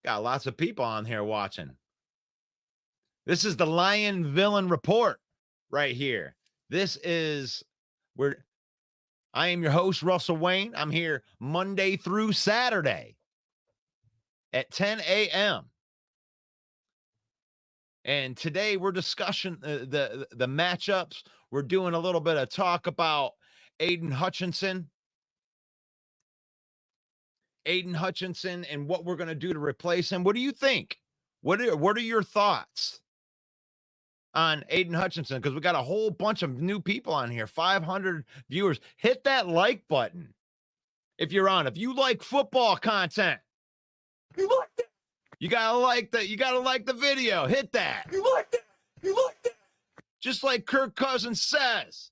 Got lots of people on here watching. This is the Lion Villain Report right here. This is where I am your host, Russell Wayne. I'm here Monday through Saturday at 10 a.m. And today we're discussing the matchups. We're doing a little bit of talk about Aiden Hutchinson and what we're going to do to replace him. What do you think? What are your thoughts on Aiden Hutchinson? Because we got a whole bunch of new people on here, 500 viewers. Hit that like button if you're on. If you like football content, You like that? you gotta like that. You gotta like the video. Hit that. You like that? You like that? Just like Kirk Cousins says.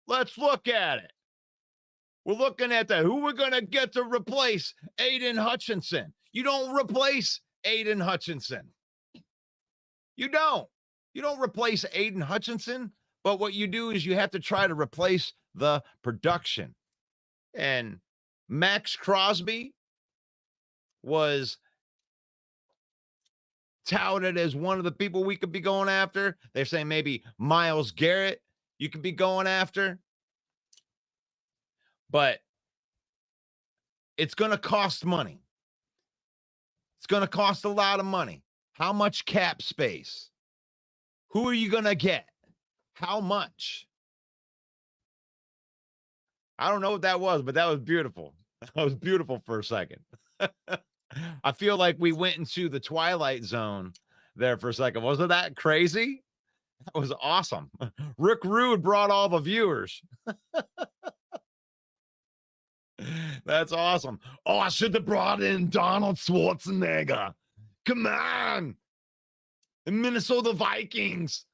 Let's look at it. We're looking at that. Who we're going to get to replace Aiden Hutchinson. You don't replace Aiden Hutchinson. You don't. You don't replace Aiden Hutchinson, but what you do is you have to try to replace the production. And Max Crosby was touted as one of the people we could be going after. They're saying maybe Myles Garrett you could be going after. But it's going to cost money. It's going to cost a lot of money. How much cap space? Who are you going to get? How much? I don't know what that was, but that was beautiful. That was beautiful for a second. I feel like we went into the Twilight Zone there for a second. Wasn't that crazy? That was awesome. Rick Rude brought all the viewers. That's awesome. Oh, I should have brought in Donald Schwarzenegger. Come on. The Minnesota Vikings.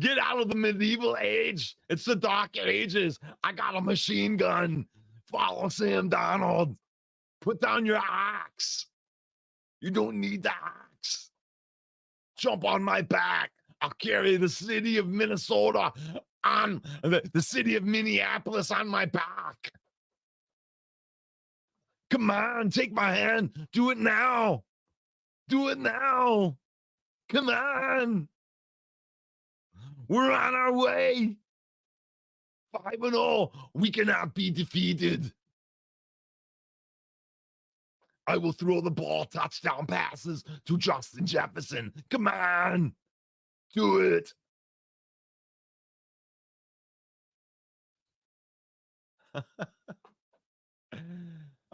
Get out of the medieval age. It's the dark ages. I got a machine gun. Follow Sam Donald. Put down your axe. You don't need the axe. Jump on my back. I'll carry the city of Minnesota on the city of Minneapolis on my back. Come on, take my hand. Do it now. Do it now. Come on. We're on our way. 5-0. We cannot be defeated. I will throw the ball, touchdown passes to Justin Jefferson. Come on. Do it.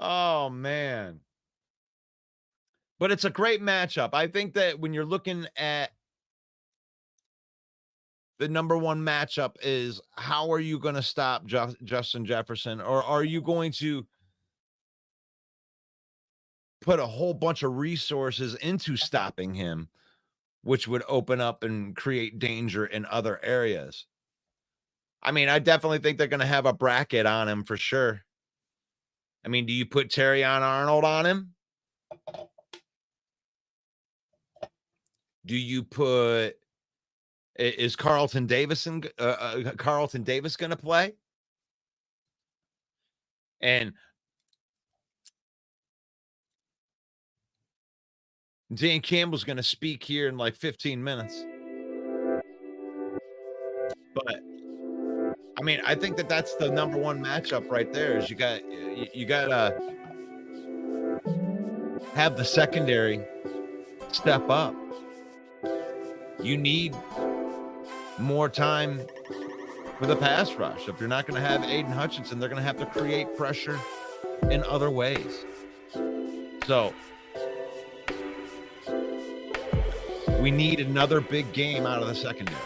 Oh, man. But it's a great matchup. I think that when you're looking at the number one matchup is how are you going to stop Justin Jefferson? Or are you going to put a whole bunch of resources into stopping him, which would open up and create danger in other areas? I mean, I definitely think they're going to have a bracket on him for sure. I mean, do you put Terrion Arnold on him? Do you put is Carlton Davis going to play? And Dan Campbell's going to speak here in like 15 minutes. But I mean, I think that that's the number one matchup right there. Is you got to have the secondary step up. You need more time for the pass rush. If you're not going to have Aiden Hutchinson, they're going to have to create pressure in other ways. So we need another big game out of the secondary.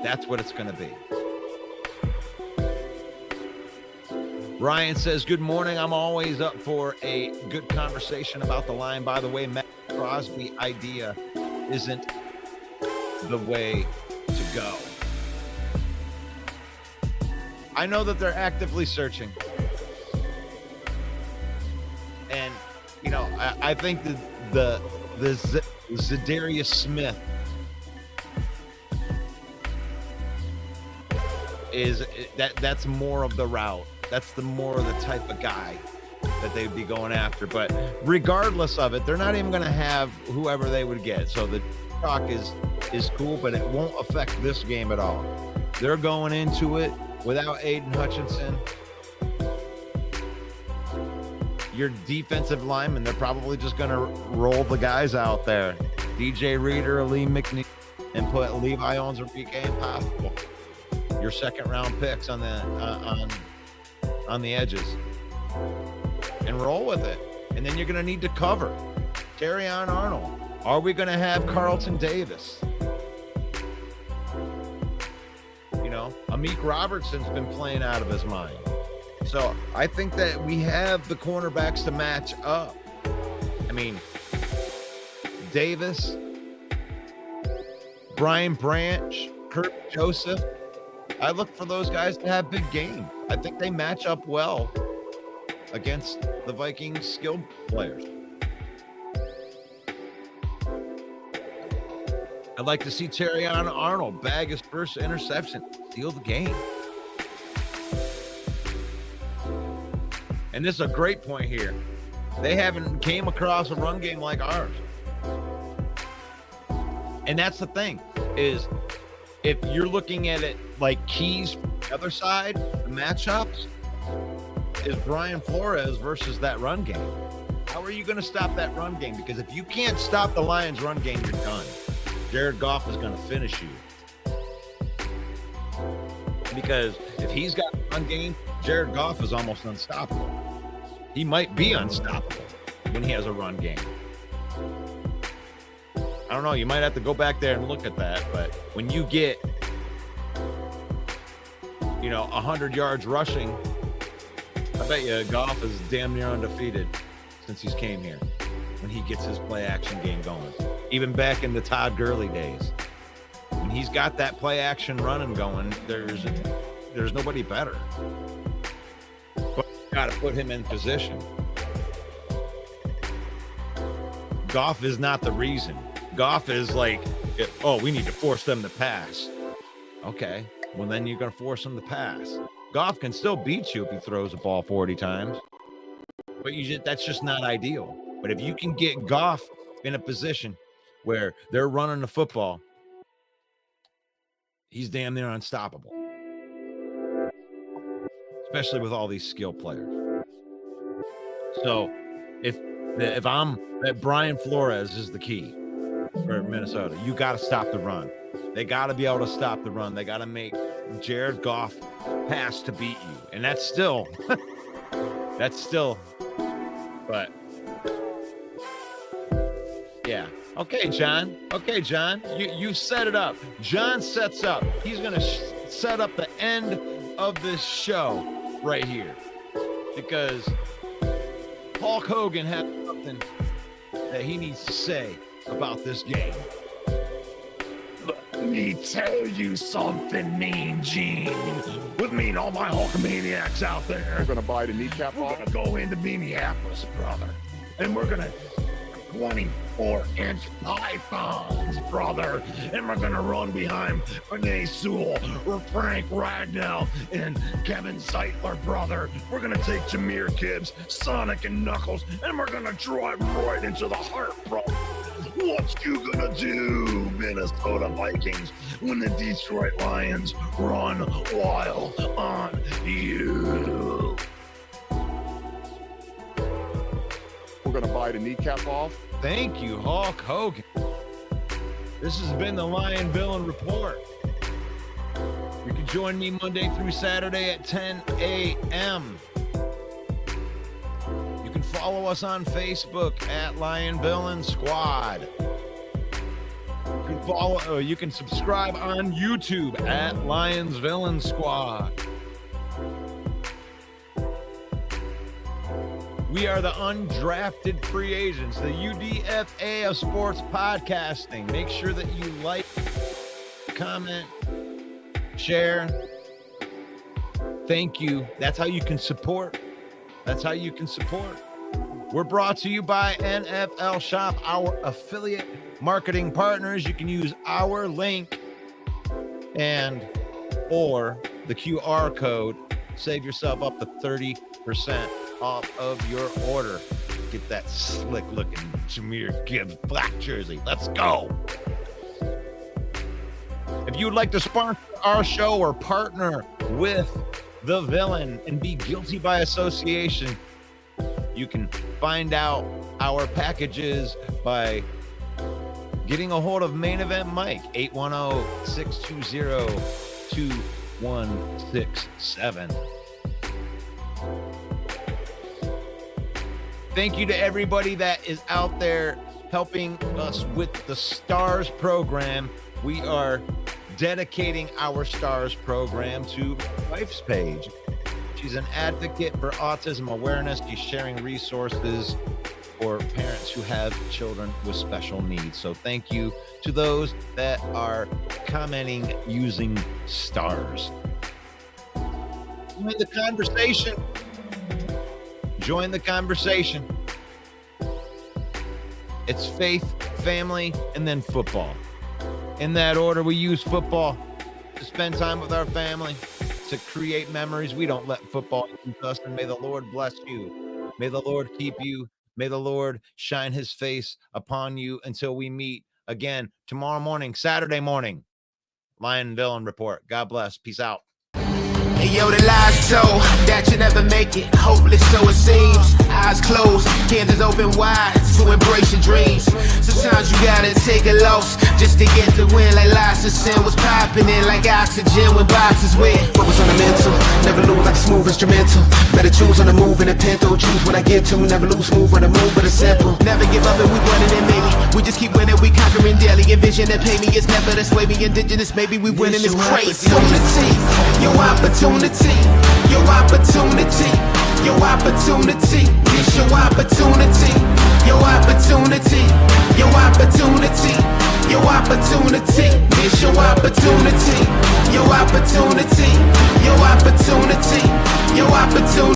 That's what it's going to be. Ryan says, good morning. I'm always up for a good conversation about the line. By the way, Matt Crosby idea isn't the way to go. I know that they're actively searching. And, you know, I think the Zadarius Smith that's more of the route. That's the more of the type of guy that they'd be going after. But regardless of it, they're not even going to have whoever they would get. So the talk is cool, but it won't affect this game at all. They're going into it without Aiden Hutchinson. Your defensive linemen, they're probably just going to roll the guys out there. DJ Reader, Lee McNeil, and put Levi Owens or PK Impossible. Your second round picks on the edges. And roll with it. And then you're going to need to cover. Terrion Arnold. Are we going to have Carlton Davis? You know, Amik Robertson's been playing out of his mind. So I think that we have the cornerbacks to match up. I mean, Davis, Brian Branch, Kurt Joseph. I look for those guys to have big games. I think they match up well against the Vikings skilled players. I'd like to see Terrion Arnold bag his first interception, steal the game. And this is a great point here. They haven't came across a run game like ours. And that's the thing, is if you're looking at it like keys from the other side, the matchups, is Brian Flores versus that run game. How are you going to stop that run game? Because if you can't stop the Lions' run game, you're done. Jared Goff is going to finish you. Because if he's got a run game, Jared Goff is almost unstoppable. He might be unstoppable when he has a run game. I don't know. You might have to go back there and look at that. But when you get, 100 yards rushing, I bet you Goff is damn near undefeated since he's came here when he gets his play action game going. Even back in the Todd Gurley days. When he's got that play action running going, there's nobody better. But you got to put him in position. Goff is not the reason. Goff is like, we need to force them to pass. Okay, well then you're going to force them to pass. Goff can still beat you if he throws the ball 40 times. But that's just not ideal. But if you can get Goff in a position where they're running the football, he's damn near unstoppable. Especially with all these skill players. So if I'm that Brian Flores is the key for Minnesota, you got to stop the run. They got to be able to stop the run. They got to make Jared Goff pass to beat you. And that's still, but yeah. Okay, John. You set it up. John sets up. He's going to set up the end of this show right here because Hulk Hogan has something that he needs to say about this game. Let me tell you something, Mean Gene. With me and all my Hulkamaniacs out there. We're going to buy the kneecap We're off. going to go into Minneapolis, brother. And we're going to 24-inch pythons, brother. And we're going to run behind Renee Sewell or Frank Ragnell and Kevin Zeitler, brother. We're going to take Jameer Gibbs, Sonic, and Knuckles, and we're going to drive right into the heart, brother. What you gonna do, Minnesota Vikings, when the Detroit Lions run wild on you? We're going to buy the kneecap off. Thank you, Hulk Hogan. This has been the Lion Villain Report. You can join me Monday through Saturday at 10 a.m. You can follow us on Facebook at Lion Villain Squad. You can subscribe on YouTube at Lions Villain Squad. We are the undrafted free agents, the UDFA of sports podcasting. Make sure that you like, comment, share. Thank you. That's how you can support. We're brought to you by NFL Shop, our affiliate marketing partners. You can use our link or the QR code. Save yourself up to 30% off of your order. Get that slick looking Jahmyr Gibbs black jersey. Let's go. If you would like to sponsor our show or partner with the villain and be guilty by association, you can find out our packages by getting a hold of Main Event Mike, 810-620-2167. Thank you to everybody that is out there helping us with the STARS program. We are dedicating our STARS program to my wife's page. She's an advocate for autism awareness. She's sharing resources for parents who have children with special needs. So thank you to those that are commenting using STARS. Join the conversation. Join the conversation. It's faith, family, and then football. In that order, we use football to spend time with our family, to create memories. We don't let football use us, and may the Lord bless you. May the Lord keep you. May the Lord shine his face upon you until we meet again tomorrow morning, Saturday morning. Lion Villain Report. God bless. Peace out. Hey, yo, the lies so that you never make it. Hopeless, so it seems. Eyes closed, hands open wide to embrace your dreams. Sometimes you gotta take a loss just to get the win. Like lots of sin was popping in like oxygen when boxes wet. Focus on the mental, never lose like a smooth instrumental. Better choose on the move in a pinto. Choose when I get to, never lose smooth on the move, but it's simple. Never give up and we running it, maybe. We just keep winning, we conquering daily. Envision that pay me, it's never this way. We indigenous, maybe we winning this crazy. Your opportunity, your opportunity, your opportunity, it's your opportunity, your opportunity, your opportunity, your opportunity, it's your opportunity, your opportunity, your opportunity, your opportunity.